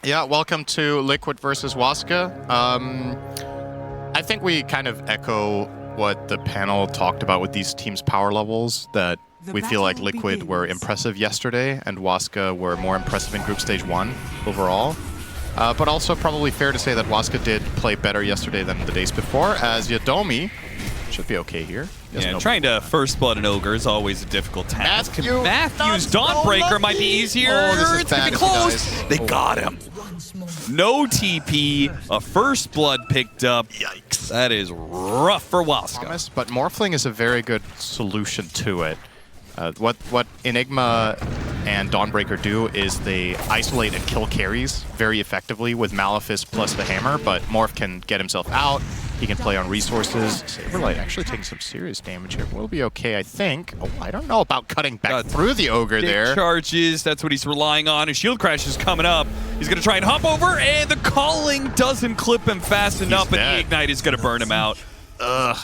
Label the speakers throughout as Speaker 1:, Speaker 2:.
Speaker 1: Yeah, welcome to Liquid versus WASKA. I think we kind of echo what the panel talked about with these teams' power levels, that we feel like Liquid were impressive yesterday and WASKA were more impressive in Group Stage 1 overall. But also probably fair to say that WASKA did play better yesterday than the days before, as Yadomi should be okay here.
Speaker 2: Yeah, trying to first blood an ogre is always a difficult task. Matthew's Dawnbreaker might be easier.
Speaker 1: Oh, this is
Speaker 2: it's gonna
Speaker 1: bad
Speaker 2: be
Speaker 1: if he
Speaker 2: close.
Speaker 1: dies.
Speaker 2: They got him. No TP, a first blood picked up. Yikes. That is rough for WASKA.
Speaker 1: But Morphling is a very good solution to it. What Enigma and Dawnbreaker do is they isolate and kill carries very effectively with Malefice plus the hammer, but Morph can get himself out. He can play on resources. Saberlight actually taking some serious damage here. We'll be okay, I think. Oh, I don't know about cutting back through the ogre there.
Speaker 2: Charges, that's what he's relying on. His shield crash is coming up. He's going to try and hop over, and the calling doesn't clip him fast enough, and the ignite is going to burn him out.
Speaker 1: Ugh.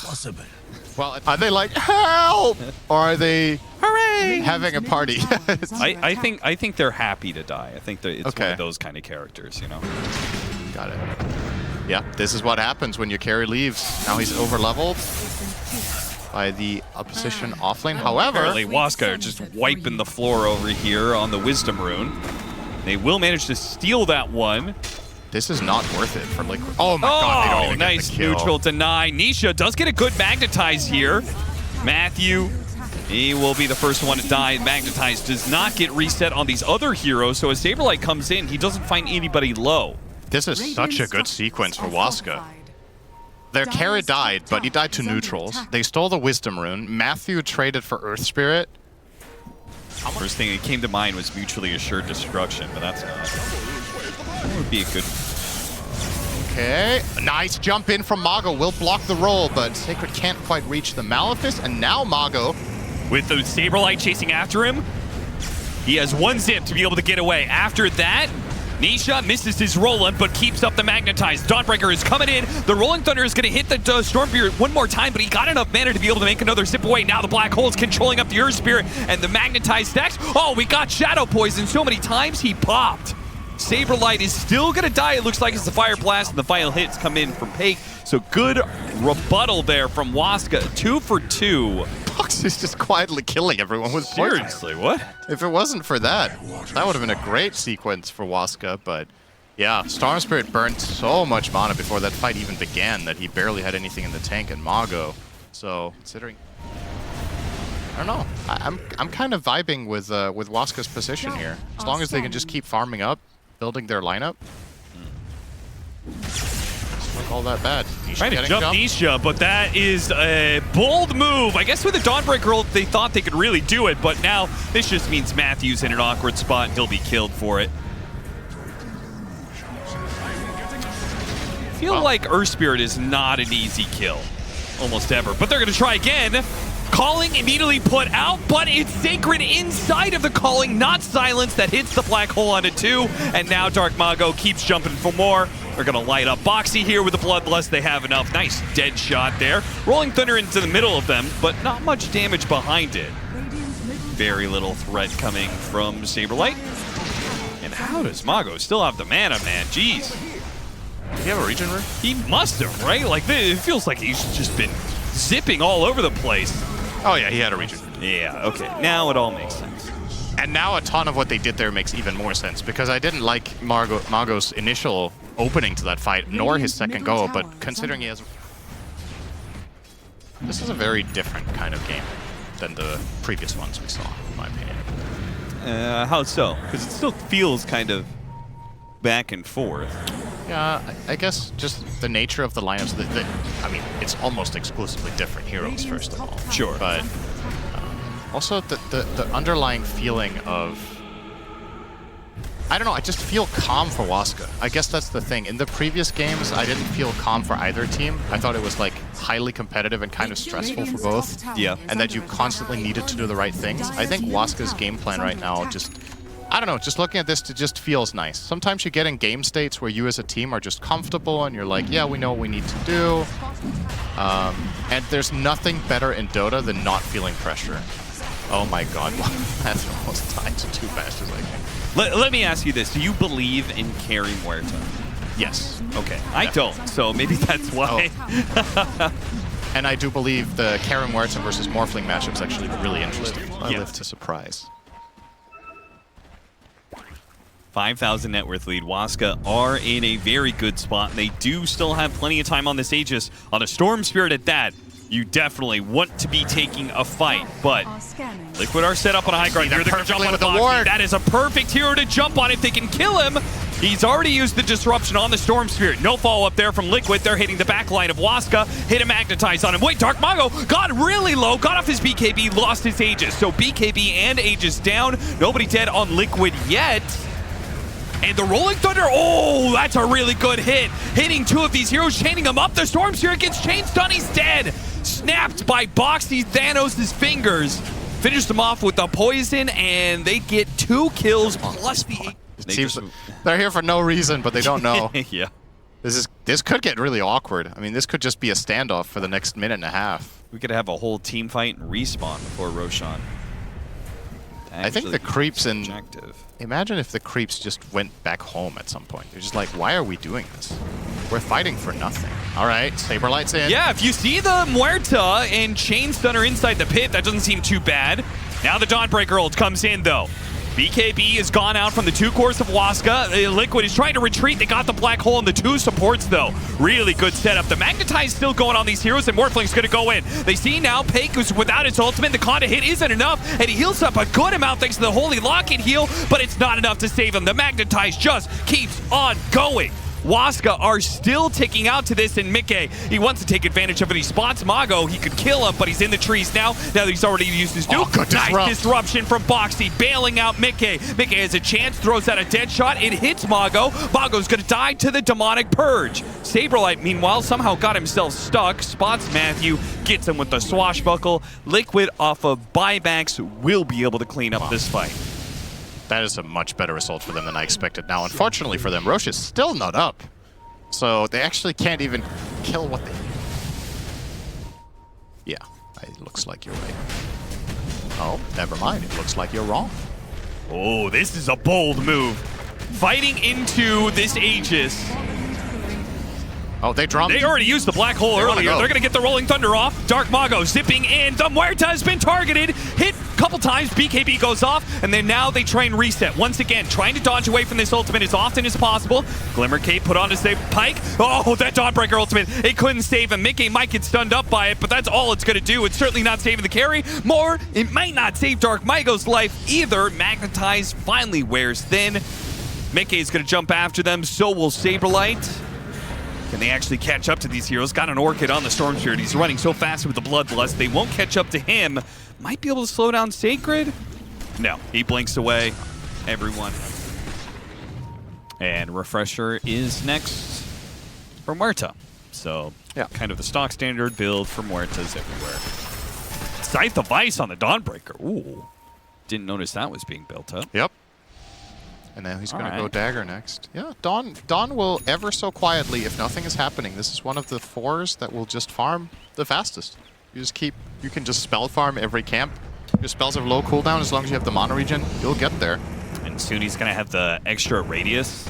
Speaker 1: Well, are they like, help? Or are they having a party?
Speaker 2: I think they're happy to die. I think it's one of those kind of characters, you know?
Speaker 1: Got it. Yeah, this is what happens when your carry leaves. Now he's over-leveled by the opposition offlane. However,
Speaker 2: apparently WASKA are just wiping the floor over here on the Wisdom Rune. They will manage to steal that one.
Speaker 1: This is not worth it for Liquid. Oh my god, they don't even
Speaker 2: nice
Speaker 1: get the kill.
Speaker 2: Neutral deny. Nisha does get a good magnetize here. Matthew, he will be the first one to die. Magnetize does not get reset on these other heroes, so as Saberlight comes in, he doesn't find anybody low.
Speaker 1: This is such a good sequence for WASKA. Their carry died, but he died to neutrals. They stole the Wisdom Rune. Matthew traded for Earth Spirit.
Speaker 2: First thing that came to mind was mutually assured destruction, but that's not. That would be a good.
Speaker 1: Okay, nice jump in from Mago. Will block the roll, but Sacred can't quite reach the Malefice, and now Mago,
Speaker 2: with the Saberlight chasing after him, he has one zip to be able to get away. After that, Nisha misses his Roland, but keeps up the Magnetize. Dawnbreaker is coming in. The Rolling Thunder is going to hit the Stormbeard one more time, but he got enough mana to be able to make another zip away. Now the Black Hole is controlling up the Earth Spirit, and the Magnetize stacks. Oh, we got Shadow Poison so many times, he popped. Saberlight is still going to die, it looks like, as the Fire Blast, and the final hits come in from Pake. So good rebuttal there from WASKA. 2 for 2.
Speaker 1: Box is just quietly killing everyone with
Speaker 2: Seriously, what?
Speaker 1: If it wasn't for that, that would have been a great sequence for WASKA, but yeah, Storm Spirit burned so much mana before that fight even began that he barely had anything in the tank and Mago. So, considering... I don't know. I'm kind of vibing with WASKA's position here. As long as they can just keep farming up, building their lineup. Doesn't look all that bad.
Speaker 2: Trying to jump Nisha, but that is a bold move. I guess with the Dawnbreaker roll, they thought they could really do it, but now this just means Matthew's in an awkward spot and he'll be killed for it. I feel like Earth Spirit is not an easy kill, almost ever, but they're going to try again. Calling immediately put out, but it's Sacred inside of the calling, not Silence, that hits the Black Hole onto 2, and now Dark Mago keeps jumping for more. They're going to light up Boxy here with the Bloodlust. They have enough. Nice dead shot there. Rolling Thunder into the middle of them, but not much damage behind it. Very little threat coming from Saberlight. And how does Mago still have the mana, man? Jeez.
Speaker 1: Did he have a regen rune?
Speaker 2: He must have, right? Like, it feels like he's just been zipping all over the place.
Speaker 1: Oh yeah, he had a regen.
Speaker 2: Yeah, okay. Now it all makes sense.
Speaker 1: And now a ton of what they did there makes even more sense, because I didn't like Mago's initial opening to that fight, nor his second go, but considering he has... This is a very different kind of game than the previous ones we saw, in my opinion.
Speaker 2: How so? Because it still feels kind of back and forth.
Speaker 1: Yeah, I guess just the nature of the lineups. I mean, it's almost exclusively different heroes, first of all.
Speaker 2: Sure.
Speaker 1: But also the underlying feeling of... I don't know, I just feel calm for WASKA. I guess that's the thing. In the previous games, I didn't feel calm for either team. I thought it was like highly competitive and kind of stressful for both.
Speaker 2: Yeah.
Speaker 1: And that you constantly needed to do the right things. I think WASKA's game plan right now just... I don't know, just looking at this, it just feels nice. Sometimes you get in game states where you as a team are just comfortable and you're like, yeah, we know what we need to do. And there's nothing better in Dota than not feeling pressure. Oh my god, that's almost tied to 2 bashes, I think.
Speaker 2: Let me ask you this. Do you believe in carry Muerta?
Speaker 1: Yes.
Speaker 2: Okay, I don't, so maybe that's why.
Speaker 1: Oh. And I do believe the Karen Muerta versus Morphling matchup is actually really interesting. I live to surprise.
Speaker 2: 5,000 net worth lead. WASKA are in a very good spot. They do still have plenty of time on this Aegis. On a Storm Spirit at that, you definitely want to be taking a fight, but Liquid are set up on a high ground. Here they're going to jump on the ward. That is a perfect hero to jump on if they can kill him. He's already used the disruption on the Storm Spirit. No follow-up there from Liquid. They're hitting the back line of WASKA. Hit a magnetize on him. Wait, Dark Mago got really low. Got off his BKB, lost his Aegis. So BKB and Aegis down. Nobody dead on Liquid yet. And the Rolling Thunder, oh, that's a really good hit. Hitting 2 of these heroes, chaining them up. The Storm Spirit gets chain stun, he's dead. Snapped by Boxy Thanos' fingers. Finished them off with the poison, and they get 2 kills plus the...
Speaker 1: They're here for no reason, but they don't know.
Speaker 2: Yeah.
Speaker 1: This could get really awkward. I mean, this could just be a standoff for the next minute and a half.
Speaker 2: We could have a whole team fight and respawn before Roshan.
Speaker 1: I think the creeps in...
Speaker 2: Objective.
Speaker 1: Imagine if the creeps just went back home at some point. They're just like, why are we doing this? We're fighting for nothing. All right, Saberlight's in.
Speaker 2: Yeah, if you see the Muerta and Chain Stunner inside the pit, that doesn't seem too bad. Now the Dawnbreaker ult comes in, though. BKB has gone out from the 2 cores of WASKA. Liquid is trying to retreat. They got the black hole and the 2 supports, though. Really good setup. The Magnetize still going on these heroes, and Morphling's going to go in. They see now Pake, who's without his ultimate. The Conda hit isn't enough, and he heals up a good amount thanks to the Holy Locket heal, but it's not enough to save him. The Magnetize just keeps on going. WASKA are still ticking out to this, and Mickey, he wants to take advantage of it. He spots Mago. He could kill him, but he's in the trees now. Now that he's already used his nuke.
Speaker 1: Good
Speaker 2: nice disruption from Boxy, bailing out Mickey. Mickey has a chance, throws out a dead shot. It hits Mago. Mago's going to die to the Demonic Purge. Saberlight, meanwhile, somehow got himself stuck. Spots Matthew, gets him with the swashbuckle. Liquid off of buybacks will be able to clean up this fight.
Speaker 1: That is a much better result for them than I expected. Now, unfortunately for them, Roche is still not up. So they actually can't even kill what they... Yeah, it looks like you're right. Oh, never mind. It looks like you're wrong.
Speaker 2: Oh, this is a bold move. Fighting into this Aegis.
Speaker 1: Oh, they dropped.
Speaker 2: They already used the black hole earlier. They're going to get the Rolling Thunder off. Dark Mago zipping in. The Muerta has been targeted. Hit a couple times. BKB goes off. And then now they try and reset. Once again, trying to dodge away from this ultimate as often as possible. Glimmer Cape put on to save Pike. Oh, that Dawnbreaker ultimate. It couldn't save him. Mickey might get stunned up by it, but that's all it's going to do. It's certainly not saving the carry. More, it might not save Dark Mago's life either. Magnetize finally wears thin. Mickey's going to jump after them. So will Saberlight. Can they actually catch up to these heroes? Got an Orchid on the Storm Spirit. He's running so fast with the Bloodlust. They won't catch up to him. Might be able to slow down Sacred. No, he blinks away. Everyone. And Refresher is next for Muerta. So, yeah, kind of the stock standard build for Muertas everywhere. Scythe of Ice on the Dawnbreaker. Ooh. Didn't notice that was being built up.
Speaker 1: Yep. And now he's going to go Dagger next. Yeah, Dawn will ever so quietly, if nothing is happening. This is one of the 4s that will just farm the fastest. You can just spell farm every camp. Your spells have low cooldown. As long as you have the mono regen, you'll get there.
Speaker 2: And soon he's going to have the extra radius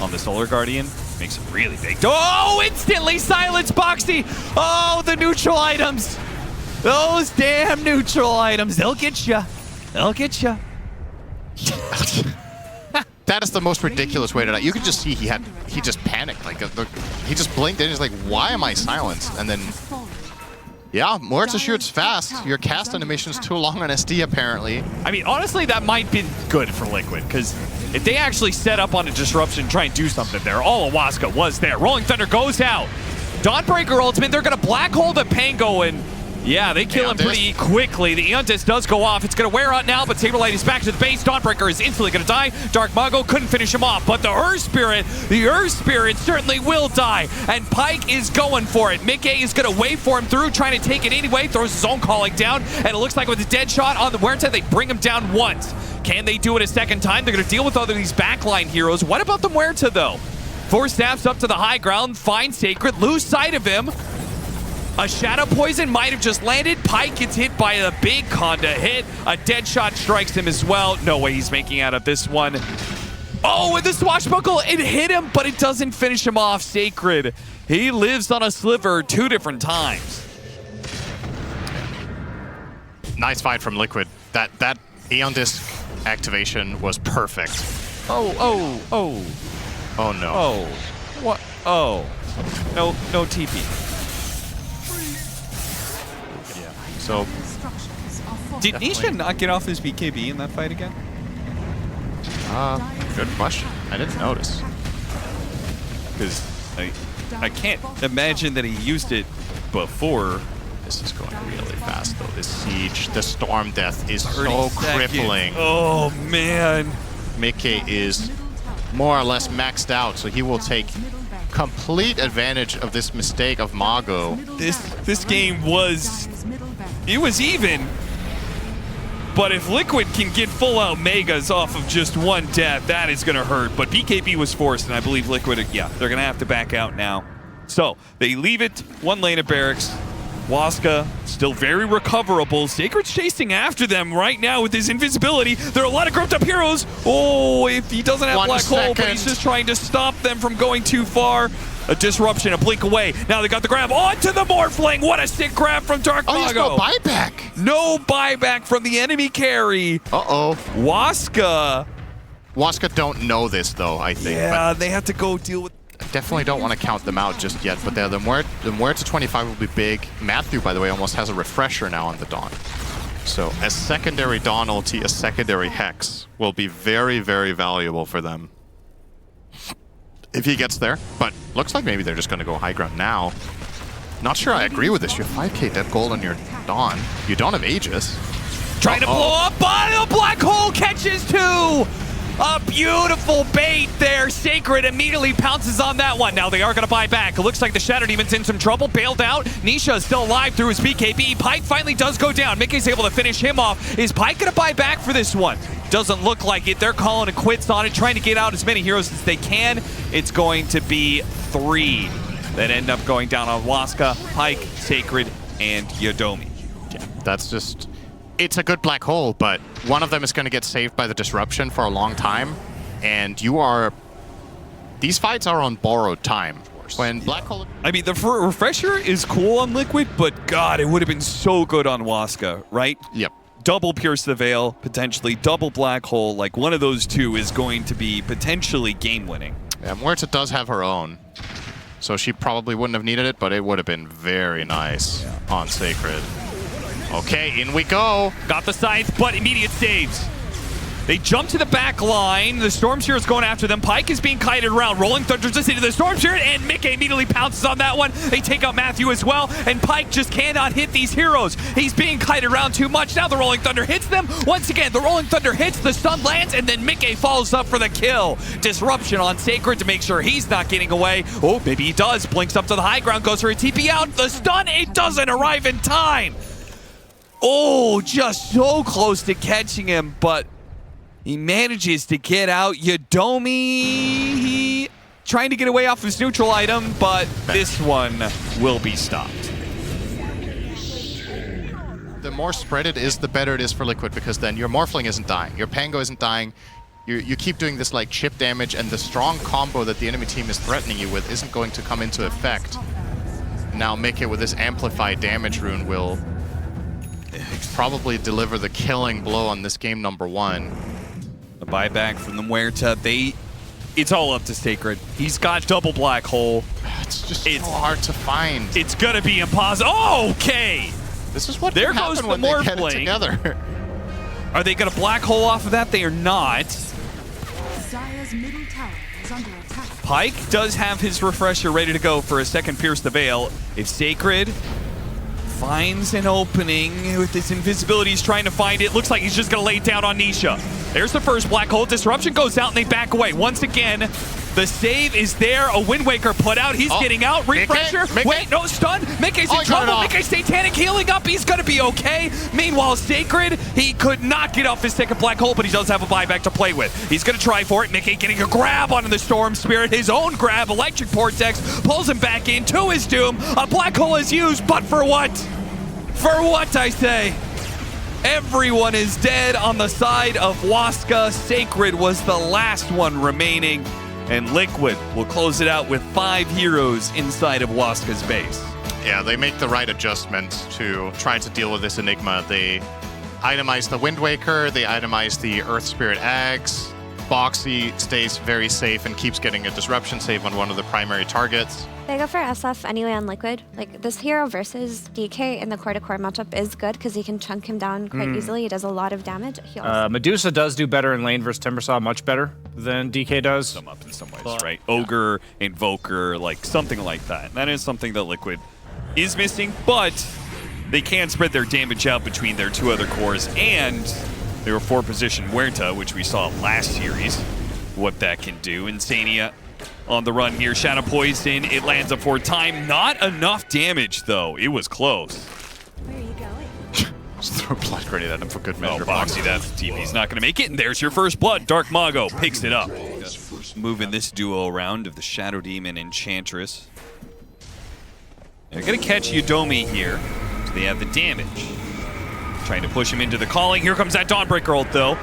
Speaker 2: on the Solar Guardian. Makes it really big. Oh, instantly silence Boxy. Oh, the neutral items. Those damn neutral items. They'll get you. They'll get you.
Speaker 1: That is the most ridiculous way to die. You could just see he just panicked. Like he just blinked and he's like, why am I silenced? And then, yeah, Muerta shoots fast. Your cast animation's too long on SD apparently.
Speaker 2: I mean, honestly, that might be good for Liquid because if they actually set up on a disruption and try and do something there, all of WASKA was there. Rolling Thunder goes out. Dawnbreaker ultimate. They're going to black hole the Pango and yeah, they kill him pretty quickly. The Eontis does go off. It's going to wear out now, but Saberlight is back to the base. Dawnbreaker is instantly going to die. Dark Mago couldn't finish him off, but the Earth Spirit certainly will die. And Pike is going for it. Mickey is going to wait for him through, trying to take it anyway. Throws his own calling down, and it looks like with a dead shot on the Muerta, they bring him down once. Can they do it a second time? They're going to deal with all of these backline heroes. What about the Muerta, though? 4 snaps up to the high ground, find Sacred, lose sight of him. A Shadow Poison might have just landed. Pike gets hit by a big Conda hit. A dead shot strikes him as well. No way he's making out of this one. Oh, with the swashbuckle, it hit him, but it doesn't finish him off. Sacred, he lives on a sliver 2 different times.
Speaker 1: Nice fight from Liquid. That Aeon Disc activation was perfect.
Speaker 2: Oh
Speaker 1: Oh no.
Speaker 2: Oh. What? Oh. No TP.
Speaker 1: Yeah. So
Speaker 2: Did
Speaker 1: Definitely.
Speaker 2: Nisha not get off his BKB in that fight again?
Speaker 1: good question. I didn't notice.
Speaker 2: Because I can't imagine that he used it before.
Speaker 1: This is going really fast though. This siege, the storm death is
Speaker 2: 30
Speaker 1: so
Speaker 2: seconds.
Speaker 1: crippling.
Speaker 2: Oh man.
Speaker 1: Mickey is more or less maxed out, so he will take complete advantage of this mistake of Mago.
Speaker 2: This game was even. But if Liquid can get full out megas off of just one death, that is going to hurt. But BKB was forced, and I believe Liquid, yeah, they're going to have to back out now. So they leave it 1 lane of barracks. WASKA still very recoverable. Sacred's chasing after them right now with his invisibility. There are a lot of grouped up heroes. Oh, if he doesn't have
Speaker 1: 1
Speaker 2: Black Hole, but
Speaker 1: second.
Speaker 2: he's just trying to stop them from going too far. A disruption, a blink away. Now they got the grab onto the Morphling. What a sick grab from Dark
Speaker 1: Oh, there's
Speaker 2: Mago.
Speaker 1: no buyback.
Speaker 2: No buyback from the enemy carry.
Speaker 1: Uh-oh.
Speaker 2: WASKA.
Speaker 1: WASKA don't know this though, I think.
Speaker 2: Yeah, they have to go deal with.
Speaker 1: But definitely don't want to count them out just yet. But the Muerte 25 will be big. Matthew, by the way, almost has a refresher now on the Dawn. So a secondary Dawn ulti, a secondary Hex will be very, very valuable for them if he gets there. But looks like maybe they're just going to go high ground now. Not sure I agree with this. You have 5k dead gold on your Dawn. You don't have Aegis.
Speaker 2: Trying to blow up, but the Black Hole catches 2. A beautiful bait there. Sacred immediately pounces on that one. Now they are going to buy back. It looks like the Shadow Demon's in some trouble. Bailed out. Nisha is still alive through his BKB. Pike finally does go down. Mickey's able to finish him off. Is Pike going to buy back for this one? Doesn't look like it. They're calling it quits on it, trying to get out as many heroes as they can. It's going to be 3 that end up going down on WASKA, Pike, Sacred, and Yodomi.
Speaker 1: Yeah, that's just... It's a good black hole, but one of them is going to get saved by the disruption for a long time, and you are... These fights are on borrowed time. When black hole...
Speaker 2: I mean, the refresher is cool on Liquid, but God, it would have been so good on WASKA, right?
Speaker 1: Yep.
Speaker 2: Double Pierce the Veil, potentially double Black Hole. Like, one of those two is going to be potentially game-winning.
Speaker 1: Yeah, Muerta does have her own, so she probably wouldn't have needed it, but it would have been very nice on Sacred. Okay, in we go.
Speaker 2: Got the scythe, but immediate saves. They jump to the back line. The Storm Spirit is going after them. Pike is being kited around. Rolling Thunder just into the Storm Spirit, and Mickey immediately pounces on that one. They take out Matthew as well, and Pike just cannot hit these heroes. He's being kited around too much. Now the Rolling Thunder hits them. Once again, the Rolling Thunder hits, the stun lands, and then Mickey follows up for the kill. Disruption on Sacred to make sure he's not getting away. Oh, maybe he does. Blinks up to the high ground, goes for a TP out. The stun, it doesn't arrive in time. Oh, just so close to catching him, but he manages to get out. Yodomi trying to get away off his neutral item, but this one will be stopped.
Speaker 1: The more spread it is, the better it is for Liquid, because then your Morphling isn't dying, your Pango isn't dying. You keep doing this like chip damage, and the strong combo that the enemy team is threatening you with isn't going to come into effect. Now Mickey with this amplified damage rune will probably deliver the killing blow on this game number 1.
Speaker 2: The buyback from the Muerta, it's all up to Sacred. He's got double Black Hole.
Speaker 1: It's just so hard to find.
Speaker 2: It's gonna be impossible. Oh, okay.
Speaker 1: This is what
Speaker 2: there
Speaker 1: can
Speaker 2: goes
Speaker 1: happen
Speaker 2: the
Speaker 1: when they get it
Speaker 2: Morphling
Speaker 1: together.
Speaker 2: Are they gonna Black Hole off of that? They are not.
Speaker 3: Zaya's middle tower is under attack.
Speaker 2: Pike does have his refresher ready to go for a second Pierce the Veil. If Sacred finds an opening with his invisibility, he's trying to find it. Looks like he's just going to lay it down on Nisha. There's the first Black Hole. Disruption goes out and they back away. Once again, The save is there. A Wind Waker put out. He's getting out. Refresher. Wait, no, stun. Mickey's in trouble. Mickey's satanic healing up. He's going to be okay. Meanwhile, Sacred, he could not get off his second black hole, but he does have a buyback to play with. He's going to try for it. Mickey getting a grab onto the Storm Spirit. His own grab. Electric Vortex pulls him back in to his doom. A black hole is used, but for what? For what, I say? Everyone is dead on the side of WASKA. Sacred was the last one remaining. And Liquid will close it out with 5 heroes inside of WASKA's base.
Speaker 1: Yeah, they make the right adjustment to trying to deal with this Enigma. They itemize the Wind Waker, they itemize the Earth Spirit Axe. Boxy stays very safe and keeps getting a disruption save on one of the primary targets.
Speaker 4: They go for SF anyway on Liquid. Like, this hero versus DK in the core-to-core matchup is good because he can chunk him down quite easily. He does a lot of damage. He also
Speaker 5: Medusa does do better in lane versus Timbersaw, much better than DK does.
Speaker 2: Sum up in some ways, right? Ogre, Invoker, like something like that. That is something that Liquid is missing, but they can spread their damage out between their 2 other cores, and their 4-position Huerta, which we saw last series, what that can do. Insania on the run here. Shadow Poison, it lands a 4th time. Not enough damage, though. It was close.
Speaker 4: Where are you going?
Speaker 1: Just throw a blood grenade at him for good measure.
Speaker 2: Oh, Boxy, that's TV's not going to make it, and there's your first blood. Dark Mago picks it up. Moving this duo around of the Shadow Demon Enchantress. They're going to catch Yudomi here, so they have the damage. Trying to push him into the calling. Here comes that Dawnbreaker ult, though.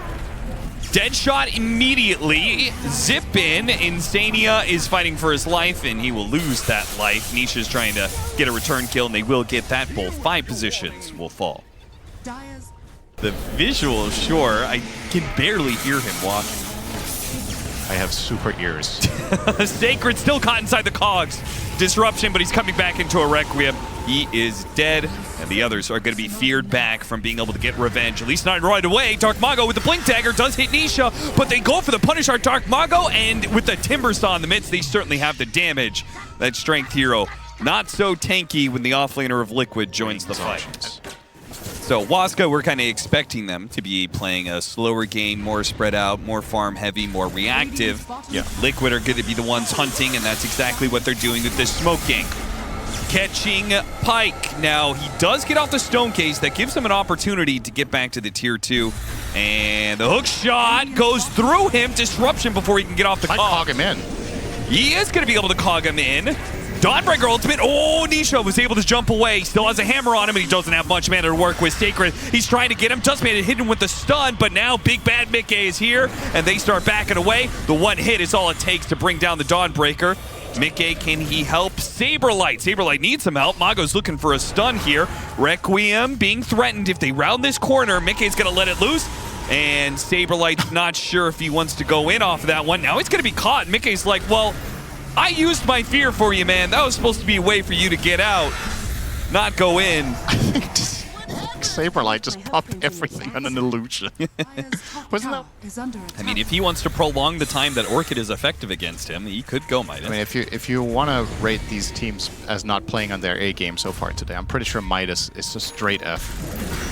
Speaker 2: Deadshot immediately. Zip in. Insania is fighting for his life, and he will lose that life. Nisha's trying to get a return kill, and they will get that. Both 5 positions will fall. The visual, sure. I can barely hear him walking.
Speaker 1: I have super ears.
Speaker 2: Sacred still caught inside the cogs. Disruption, but he's coming back into a Requiem. He is dead, and the others are going to be feared back from being able to get revenge. At least not right away. Dark Mago with the Blink Dagger does hit Nisha, but they go for the punish our Dark Mago, and with the Timbersaw in the midst, they certainly have the damage. That Strength hero, not so tanky when the offlaner of Liquid joins the fight. So WASKA, we're kind of expecting them to be playing a slower game, more spread out, more farm heavy, more reactive.
Speaker 1: Yeah.
Speaker 2: Liquid are going to be the ones hunting, and that's exactly what they're doing with this smoke gank. Catching Pyke. Now, he does get off the stone case. That gives him an opportunity to get back to the tier 2. And the hook shot goes through him. Disruption before he can get off the
Speaker 1: Might
Speaker 2: cog.
Speaker 1: cog him in.
Speaker 2: He is going to be able to cog him in. Dawnbreaker ultimate. Oh, Nisha was able to jump away. Still has a hammer on him, and he doesn't have much mana to work with. Sacred, he's trying to get him. Just made it hit him with the stun, but now Big Bad Mickey is here, and they start backing away. The one hit is all it takes to bring down the Dawnbreaker. Mickey, can he help Saberlight? Saberlight needs some help. Mago's looking for a stun here. Requiem being threatened. If they round this corner, Mickey's going to let it loose. And Saberlight's not sure if he wants to go in off of that one. Now he's going to be caught. Mickey's like, well, I used my fear for you, man. That was supposed to be a way for you to get out, not go in.
Speaker 1: I think Saberlight just popped everything on an illusion. Wasn't that?
Speaker 2: I mean, if he wants to prolong the time that Orchid is effective against him, he could go Midas.
Speaker 1: I mean, if you want to rate these teams as not playing on their A game so far today, I'm pretty sure Midas is a straight F.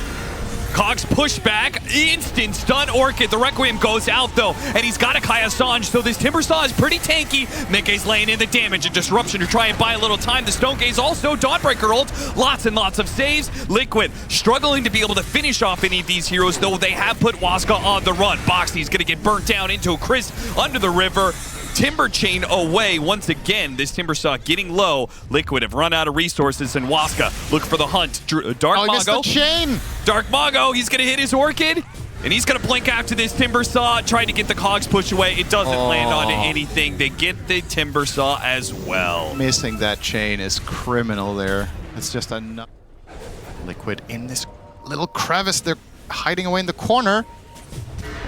Speaker 2: Cogs push back, instant stun Orchid. The Requiem goes out though, and he's got a Kaya Sanj, so this Timbersaw is pretty tanky. Mickey's laying in the damage and disruption to try and buy a little time. The Stone Gaze also, Dawnbreaker ult, lots and lots of saves. Liquid struggling to be able to finish off any of these heroes, though they have put WASKA on the run. Boxy's gonna get burnt down into a Chris under the river. Timber Chain away once again. This Timbersaw getting low. Liquid have run out of resources, and WASKA look for the hunt. Dark Mago.
Speaker 1: The chain.
Speaker 2: Dark Mago, he's gonna hit his Orchid, and he's gonna blink after this Timbersaw, trying to get the cogs pushed away. It doesn't land onto anything. They get the Timbersaw as well.
Speaker 1: Missing that chain is criminal there. It's just a Liquid in this little crevice. They're hiding away in the corner.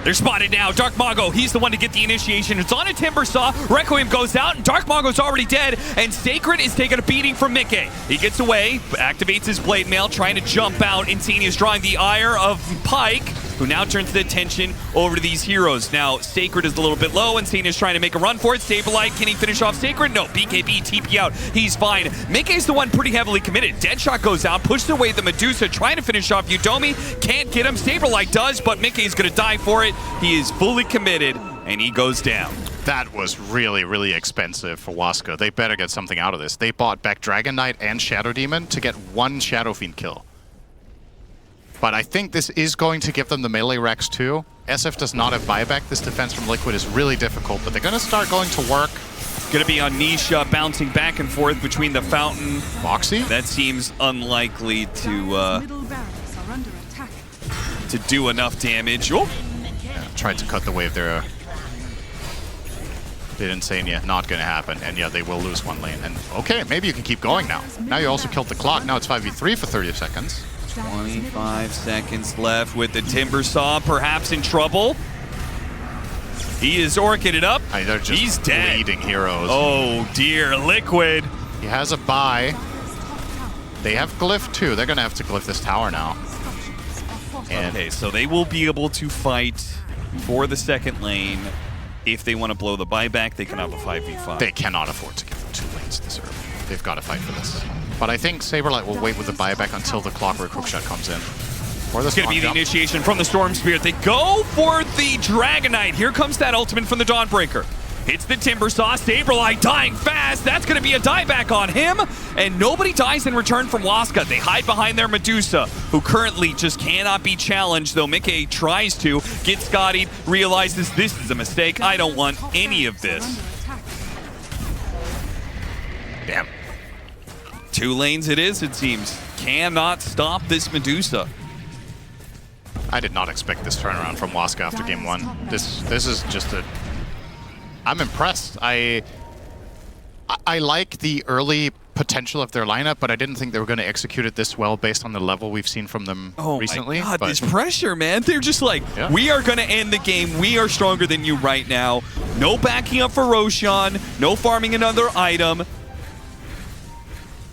Speaker 2: They're spotted now. Dark Mago, he's the one to get the initiation. It's on a Timbersaw. Requiem goes out, and Dark Mago's already dead, and Sacred is taking a beating from Mickey. He gets away, activates his Blade Mail, trying to jump out. Insania is drawing the ire of Pyke, who now turns the attention over to these heroes. Now, Sacred is a little bit low, and Insania is trying to make a run for it. Saberlight, can he finish off Sacred? No, BKB, TP out. He's fine. Mickey's the one pretty heavily committed. Deadshot goes out, pushes away the Medusa, trying to finish off Yudomi. Can't get him. Saberlight does, but Mickey's going to die for it. He is fully committed. And he goes down.
Speaker 1: That was really, really expensive for WASKA. They better get something out of this. They bought back Dragon Knight and Shadow Demon to get one Shadow Fiend kill. But I think this is going to give them the melee Rex too. SF does not have buyback. This defense from Liquid is really difficult, but they're going to start going to work.
Speaker 2: Gonna be on Nisha, bouncing back and forth between the fountain.
Speaker 1: Moxie?
Speaker 2: That seems unlikely to
Speaker 3: Middle barracks are under attack.
Speaker 2: do enough damage. Oh,
Speaker 1: Yeah, tried to cut the wave there. Did Insania, not going to happen. And yeah, they will lose one lane. And okay, maybe you can keep going now. Now you also killed the clock. Now it's 5v3 for 30 seconds.
Speaker 2: 25 seconds left with the Timber Saw, perhaps in trouble. He is orchid it up.
Speaker 1: They're just
Speaker 2: He's dead.
Speaker 1: bleeding heroes.
Speaker 2: Oh dear, Liquid.
Speaker 1: He has a buy. They have glyph too. They're going to have to glyph this tower now. And
Speaker 2: Okay, so they will be able to fight for the second lane. If they want to blow the buyback, they can have a 5v5.
Speaker 1: they cannot afford to give them 2 lanes this early. They've got to fight for this. But I think Saberlight will wait with the buyback until the Clockwork Hookshot comes in. Or this
Speaker 2: It's going to be the
Speaker 1: jump.
Speaker 2: initiation from the Storm Spirit. They go for the Dragon Knight. Here comes that ultimate from the Dawnbreaker. Hits the Timber Saw. Saberlight dying fast. That's going to be a dieback on him. And nobody dies in return from WASKA. They hide behind their Medusa, who currently just cannot be challenged, though Mickey tries to. Gets Scottied, realizes this is a mistake. I don't want any of this.
Speaker 1: Damn.
Speaker 2: 2 lanes it is, it seems. Cannot stop this Medusa.
Speaker 1: I did not expect this turnaround from WASKA after game 1. This is just a... I'm impressed. I like the early potential of their lineup, but I didn't think they were going to execute it this well based on the level we've seen from them recently.
Speaker 2: Oh my God,
Speaker 1: but
Speaker 2: this pressure, man. They're just like,
Speaker 1: Yeah.
Speaker 2: we are going to end the game. We are stronger than you right now. No backing up for Roshan. No farming another item.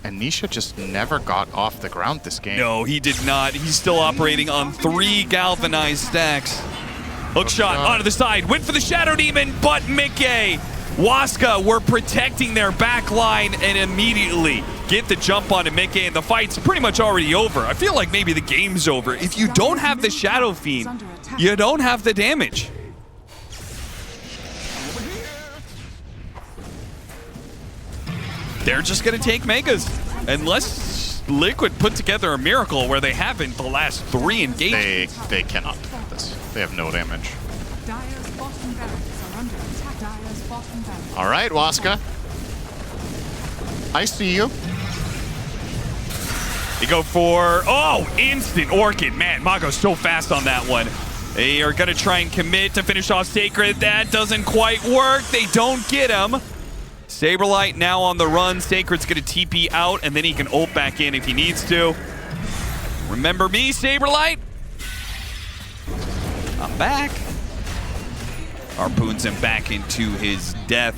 Speaker 1: And Nisha just never got off the ground this game.
Speaker 2: No, he did not. He's still operating on 3 galvanized stacks. Hook shot onto the side. Went for the Shadow Demon, but Mickey. WASKA were protecting their back line and immediately get the jump onto Mickey, and the fight's pretty much already over. I feel like maybe the game's over. If you don't have the Shadow Fiend, you don't have the damage. They're just going to take Megas. Unless Liquid put together a miracle where they haven't the last 3 engagements.
Speaker 1: They cannot defend this. They have no damage.
Speaker 3: Dire's bottom barracks are under attack. Dire's bottom barracks.
Speaker 1: All right, WASKA. I see you.
Speaker 2: They go for, instant Orchid. Man, Mago's so fast on that one. They are going to try and commit to finish off Sacred. That doesn't quite work. They don't get him. Saberlight now on the run. Sacred's going to TP out, and then he can ult back in if he needs to. Remember me, Saberlight? I'm back. Harpoons him back into his death.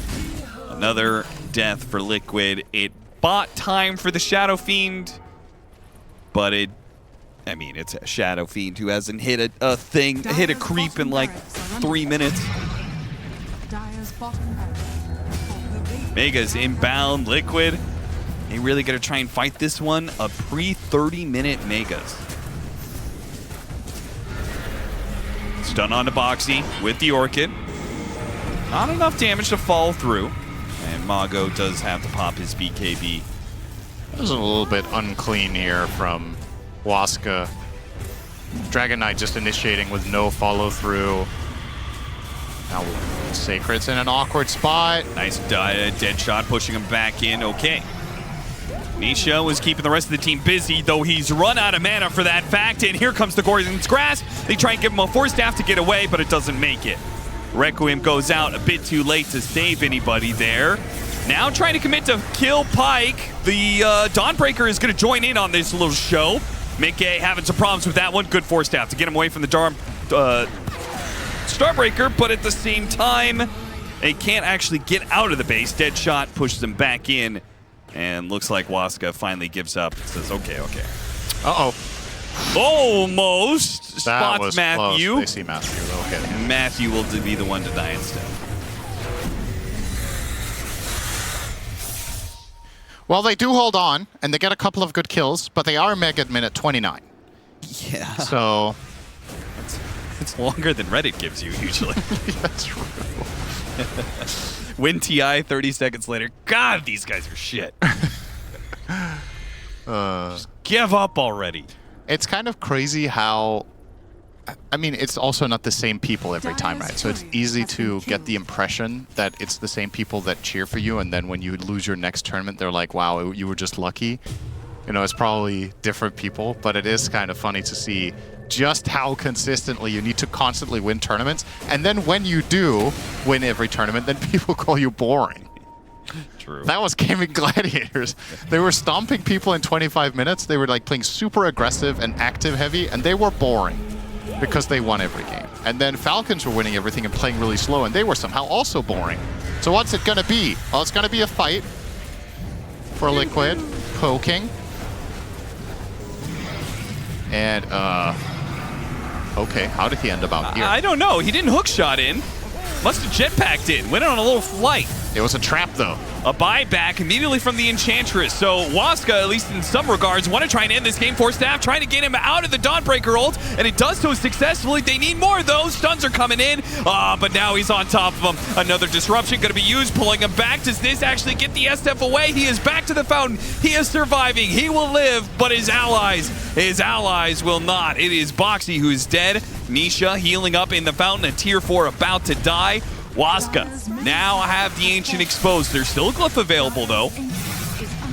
Speaker 2: Another death for Liquid. It bought time for the Shadow Fiend, but it's a Shadow Fiend who hasn't hit hit a creep in like 3 minutes.
Speaker 3: Dire's bottom barracks.
Speaker 2: Mega's inbound. Liquid, they really gonna try and fight this one. A pre-30-minute Megas. Stun onto Boxy with the Orchid. Not enough damage to fall through. And Mago does have to pop his BKB.
Speaker 1: This is a little bit unclean here from WASKA. Dragon Knight just initiating with no follow-through. Now Sacred's in an awkward spot.
Speaker 2: Nice dead shot, pushing him back in. Okay. Nisha was keeping the rest of the team busy, though he's run out of mana for that fact. And here comes the Gorgon's Grasp. They try and give him a Force Staff to get away, but it doesn't make it. Requiem goes out a bit too late to save anybody there. Now trying to commit to kill Pyke. The Dawnbreaker is going to join in on this little show. Mickey having some problems with that one. Good Force Staff to get him away from the Starbreaker, but at the same time, they can't actually get out of the base. Dead shot pushes him back in, and looks like WASKA finally gives up and says, okay.
Speaker 1: Uh-oh.
Speaker 2: Almost
Speaker 1: That
Speaker 2: spots
Speaker 1: was
Speaker 2: Matthew.
Speaker 1: close. They see Matthew, though. Okay.
Speaker 2: Matthew will be the one to die instead.
Speaker 1: Well, they do hold on, and they get a couple of good kills, but they are mega at minute 29.
Speaker 2: Yeah.
Speaker 1: So
Speaker 2: It's longer than Reddit gives you usually.
Speaker 1: That's true.
Speaker 2: Win TI 30 seconds later. God, these guys are shit. Just give up already.
Speaker 1: It's kind of crazy how, I mean, it's also not the same people every time, right? So it's easy to get the impression that it's the same people that cheer for you, and then when you lose your next tournament, they're like, wow, you were just lucky. You know, it's probably different people, but it is kind of funny to see just how consistently you need to constantly win tournaments. And then when you do win every tournament, then people call you boring.
Speaker 2: True.
Speaker 1: That was Gaming Gladiators. They were stomping people in 25 minutes. They were like playing super aggressive and active heavy, and they were boring because they won every game. And then Falcons were winning everything and playing really slow, and they were somehow also boring. So what's it gonna be? Well, it's gonna be a fight for Liquid, poking. And, okay, how did he end up out here?
Speaker 2: I don't know. He didn't hook shot in. Must have jetpacked in. Went on a little flight.
Speaker 1: It was a trap, though.
Speaker 2: A buyback immediately from the Enchantress. So WASKA, at least in some regards, want to try and end this game. For Staff trying to get him out of the Dawnbreaker ult, and it does so successfully. They need more, though. Stuns are coming in, but now he's on top of him. Another disruption going to be used, pulling him back. Does this actually get the SF away? He is back to the fountain. He is surviving. He will live, but his allies will not. It is Boxy who is dead. Nisha healing up in the fountain. A tier 4 about to die. WASKA now have the Ancient exposed. There's still a glyph available, though.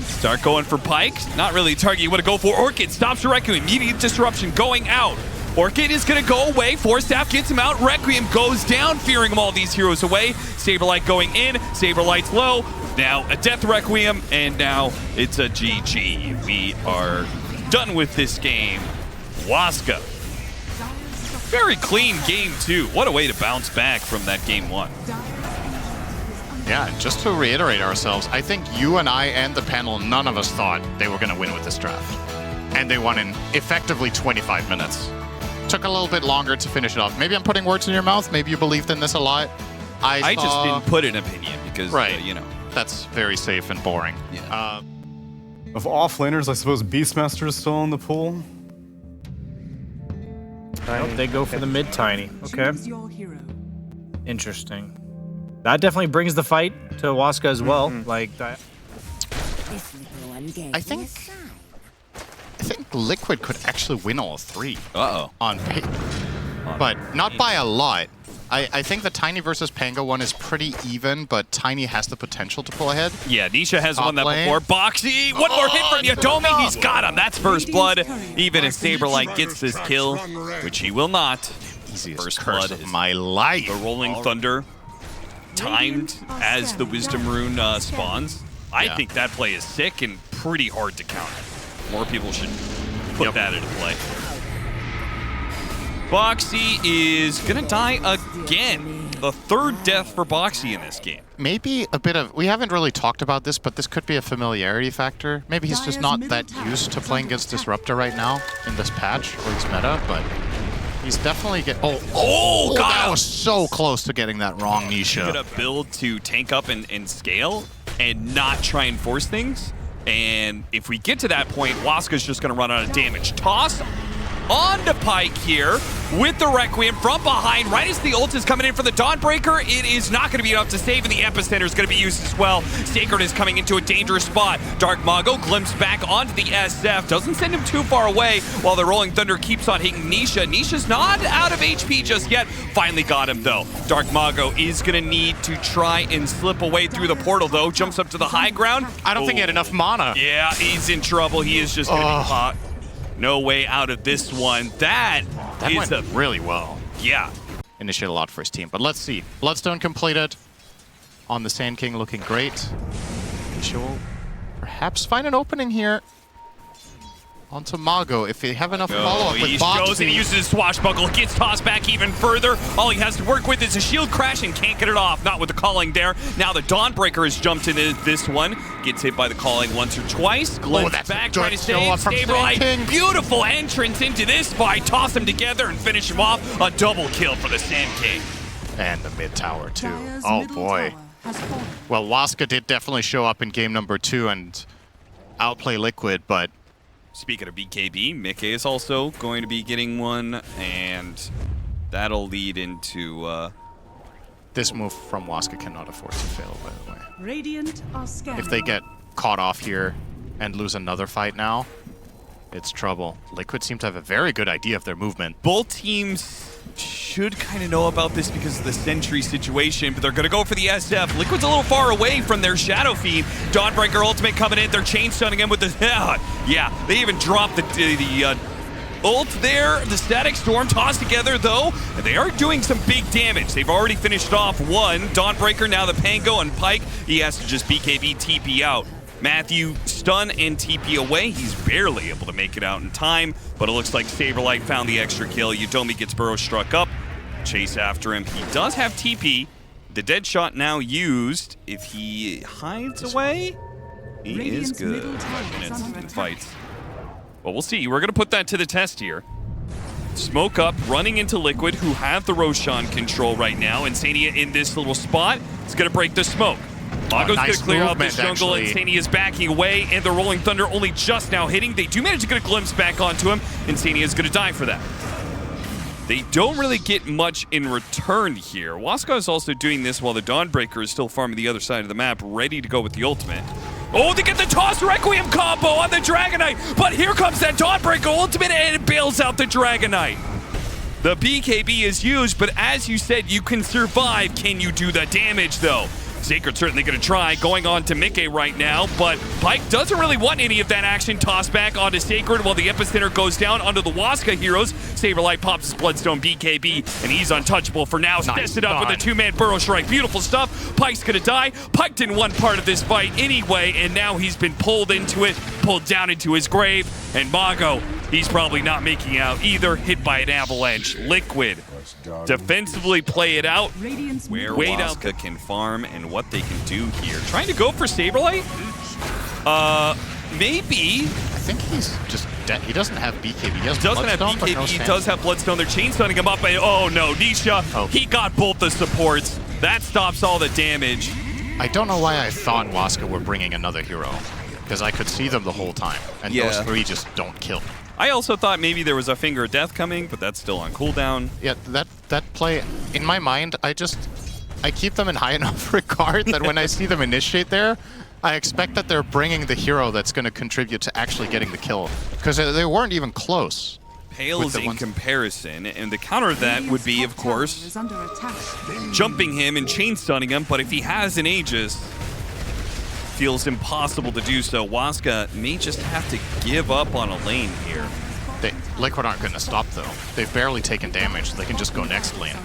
Speaker 2: Start going for Pike. Not really a target you want to go for. Orchid stops the Requiem. Immediate disruption going out. Orchid is going to go away. Force Staff gets him out. Requiem goes down, fearing all these heroes away. Saberlight going in. Saberlight's low. Now a Death Requiem, and now it's a GG. We are done with this game. WASKA. Very clean game, too. What a way to bounce back from that game 1.
Speaker 1: Yeah, just to reiterate ourselves, I think you and I and the panel, none of us thought they were going to win with this draft. And they won in effectively 25 minutes. Took a little bit longer to finish it off. Maybe I'm putting words in your mouth. Maybe you believed in this a lot. I
Speaker 2: just didn't put an opinion because,
Speaker 1: right.
Speaker 2: You know.
Speaker 1: That's very safe and boring.
Speaker 2: Yeah.
Speaker 6: Of offlaners, I suppose Beastmaster is still in the pool.
Speaker 5: Oh, they go for the mid Tiny. Okay.
Speaker 3: Choose your hero.
Speaker 5: Interesting. That definitely brings the fight to WASKA as well. Like that.
Speaker 1: I think Liquid could actually win all 3 on paper, but not by a lot. I think the Tiny versus Pango one is pretty even, but Tiny has the potential to pull ahead.
Speaker 2: Yeah, Nisha has won that
Speaker 1: lane.
Speaker 2: before. Boxy, one more hit from Yadomi. He's got him. That's first blood. Even if Saberlight gets this kill, which he will not.
Speaker 1: Easiest
Speaker 2: First
Speaker 1: curse
Speaker 2: blood
Speaker 1: of
Speaker 2: is
Speaker 1: my life.
Speaker 2: the Rolling Thunder, timed as the Wisdom Rune spawns. I think that play is sick and pretty hard to counter. More people should put that into play. Boxy is gonna die again. The 3rd death for Boxy in this game.
Speaker 1: Maybe a bit of, we haven't really talked about this, but this could be a familiarity factor. Maybe he's just not that used to playing against Disruptor right now in this patch or this meta, but he's definitely God, that was so close to getting that wrong, Nisha.
Speaker 2: Gonna build to tank up and scale and not try and force things. And if we get to that point, WASKA's just gonna run out of damage. Toss on to Pike here with the Requiem from behind. Right as the ult is coming in for the Dawnbreaker, it is not going to be enough to save, and the Epicenter is going to be used as well. Sacred is coming into a dangerous spot. Dark Mago glimpsed back onto the SF. Doesn't send him too far away while the Rolling Thunder keeps on hitting Nisha. Nisha's not out of HP just yet. Finally got him, though. Dark Mago is going to need to try and slip away through the portal, though. Jumps up to the high ground.
Speaker 1: I don't think he had enough mana.
Speaker 2: Yeah, he's in trouble. He is just going to be caught. No way out of this one. That is
Speaker 1: went really well.
Speaker 2: Yeah.
Speaker 1: Initiate a lot for his team, but let's see. Bloodstone completed on the Sand King, looking great. She will perhaps find an opening here. Onto Mago, if they have enough follow-up with
Speaker 2: He
Speaker 1: Boxy.
Speaker 2: goes and he uses his swashbuckle, gets tossed back even further. All he has to work with is a shield crash and can't get it off. Not with the calling there. Now the Dawnbreaker has jumped into this one. Gets hit by the calling once or twice. Glints
Speaker 1: that's
Speaker 2: back,
Speaker 1: a
Speaker 2: trying
Speaker 1: good
Speaker 2: to
Speaker 1: skill
Speaker 2: save
Speaker 1: up from
Speaker 2: Saberlight.
Speaker 1: Sand King.
Speaker 2: Beautiful entrance into this fight. Toss them together and finish him off. A double kill for the Sand King.
Speaker 1: And the mid tower, too.
Speaker 3: Dire's
Speaker 1: Oh,
Speaker 3: middle
Speaker 1: boy.
Speaker 3: tower has fallen.
Speaker 1: Well, WASKA did definitely show up in game number 2 and outplay Liquid, but
Speaker 2: Speaking of BKB, Mickey is also going to be getting one, and That'll lead into...
Speaker 1: This move from WASKA cannot afford to fail, by the way.
Speaker 3: Radiant are scanning.
Speaker 1: If they get caught off here and lose another fight now, it's trouble. Liquid seem to have a very good idea of their movement.
Speaker 2: Both teams should kind of know about this because of the Sentry situation, but they're going to go for the SF. Liquid's a little far away from their Shadow Feed. Dawnbreaker ultimate coming in. They're chain stunning him with the... yeah, they even dropped the ult there. The Static Storm tossed together, though, and they are doing some big damage. They've already finished off one. Dawnbreaker, now the Pango, and Pyke, he has to just BKB TP out. Matthew stun and TP away. He's barely able to make it out in time, but it looks like Saberlight found the extra kill. Yudomi gets burrow struck up. Chase after him. He does have TP. The dead shot now used. If he hides away, he is good. 5 minutes in fights. Well, we'll see. We're going to put that to the test here. Smoke up, running into Liquid, who have the Roshan control right now. Insania in this little spot. It's going to break the smoke. Mago's
Speaker 1: nice
Speaker 2: going to clear out
Speaker 1: movement,
Speaker 2: this jungle. Insania is backing away, and the Rolling Thunder only just now hitting. They do manage to get a glimpse back onto him. Insania is going to die for that. They don't really get much in return here. WASKA is also doing this while the Dawnbreaker is still farming the other side of the map, ready to go with the ultimate. Oh, they get the Toss Requiem combo on the Dragonite, but here comes that Dawnbreaker ultimate, and it bails out the Dragonite. The BKB is used, but as you said, you can survive. Can you do the damage, though? Sacred certainly going to try, going on to Mickey right now, but Pyke doesn't really want any of that action. Toss back onto Sacred while the Epicenter goes down onto the WASKA heroes. Saberlight pops his Bloodstone BKB, and he's untouchable for now. Nice. It up with a two-man Burrow Strike. Beautiful stuff. Pyke's going to die. Pyke didn't want part of this fight anyway, and now he's been pulled into it, pulled down into his grave, and Mago, he's probably not making out either, hit by an avalanche. Liquid defensively play it out where WASKA can farm and what they can do here. Trying to go for Saberlight? Maybe.
Speaker 1: I think he's just dead. He doesn't have BKB. He
Speaker 2: doesn't have BKB. No, he does have Bloodstone. They're chain stunning him up. Oh no, Nisha. Oh. He got both the supports. That stops all the damage.
Speaker 1: I don't know why I thought WASKA were bringing another hero, because I could see them the whole time, and those three just don't kill.
Speaker 2: I also thought maybe there was a Finger of Death coming, but that's still on cooldown.
Speaker 1: Yeah, that play, in my mind, I keep them in high enough regard that when I see them initiate there, I expect that they're bringing the hero that's going to contribute to actually getting the kill, because they weren't even close.
Speaker 2: Pales in comparison, and the counter to that would be, of course, jumping him and chain stunning him, but if he has an Aegis, feels impossible to do so. WASKA may just have to give up on a lane here.
Speaker 1: Liquid aren't going to stop, though. They've barely taken damage. They can just go next lane.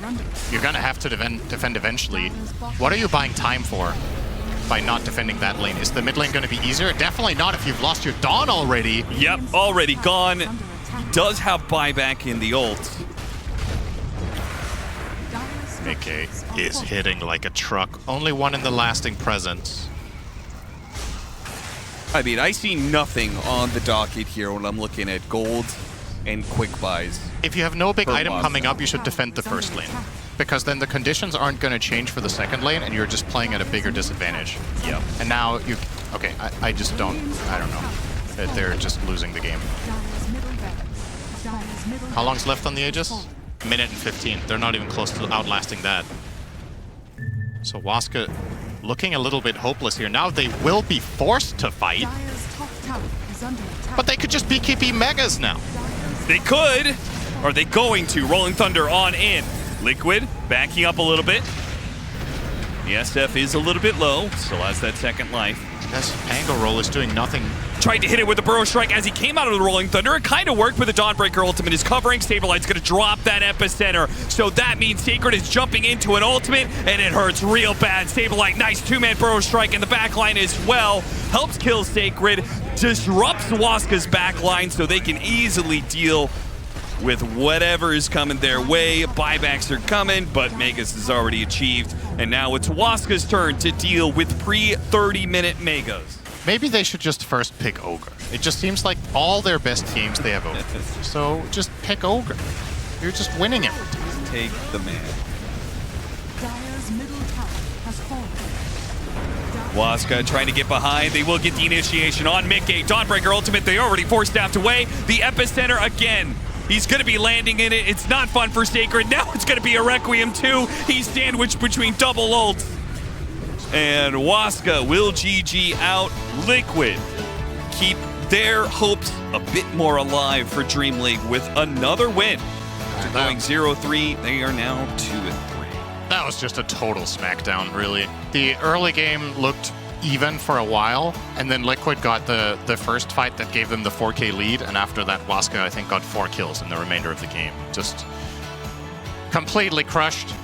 Speaker 1: You're going to have to defend eventually. What are you buying time for by not defending that lane? Is the mid lane going to be easier? Definitely not if you've lost your Dawn already.
Speaker 2: Yep, already gone. He does have buyback in the ult.
Speaker 1: Mickey is hitting like a truck. Only one in the lasting presence.
Speaker 2: I mean, I see nothing on the docket here when I'm looking at gold and quick buys.
Speaker 1: If you have no big item coming up, you should defend the first lane, because then the conditions aren't going to change for the second lane, and you're just playing at a bigger disadvantage.
Speaker 2: Yeah.
Speaker 1: And now you... Okay, I just don't... I don't know. They're just losing the game. How long's left on the Aegis? Minute and 15. They're not even close to outlasting that. So WASKA looking a little bit hopeless here. Now they will be forced to fight, but they could just BKB Megas now.
Speaker 2: They could. Are they going to? Rolling Thunder on in. Liquid backing up a little bit. The SF is a little bit low, still has that second life.
Speaker 1: This Pango roll is doing nothing.
Speaker 2: Tried to hit it with the Burrow Strike as he came out of the Rolling Thunder. It kind of worked, but the Dawnbreaker ultimate is covering. Saberlight's going to drop that Epicenter. So that means Sacred is jumping into an ultimate, and it hurts real bad. Saberlight, nice two-man Burrow Strike in the backline as well. Helps kill Sacred. Disrupts WASKA's backline so they can easily deal with whatever is coming their way. Buybacks are coming, but Megas is already achieved. And now it's WASKA's turn to deal with pre-30-minute Megas.
Speaker 1: Maybe they should just first pick Ogre. It just seems like all their best teams, they have Ogre. So just pick Ogre. You're just winning every time.
Speaker 2: Take the man. WASKA trying to get behind. They will get the initiation on Mickey. Dawnbreaker ultimate, they already forced staffed away. The Epicenter again. He's going to be landing in it. It's not fun for syndereN. Now it's going to be a Requiem too. He's sandwiched between double ults. And WASKA will GG out. Liquid keep their hopes a bit more alive for Dream League with another win. After going 0-3, they are now 2-3.
Speaker 1: That was just a total smackdown, really. The early game looked even for a while, and then Liquid got the first fight that gave them the 4K lead, and after that, WASKA, I think, got 4 kills in the remainder of the game. Just completely crushed.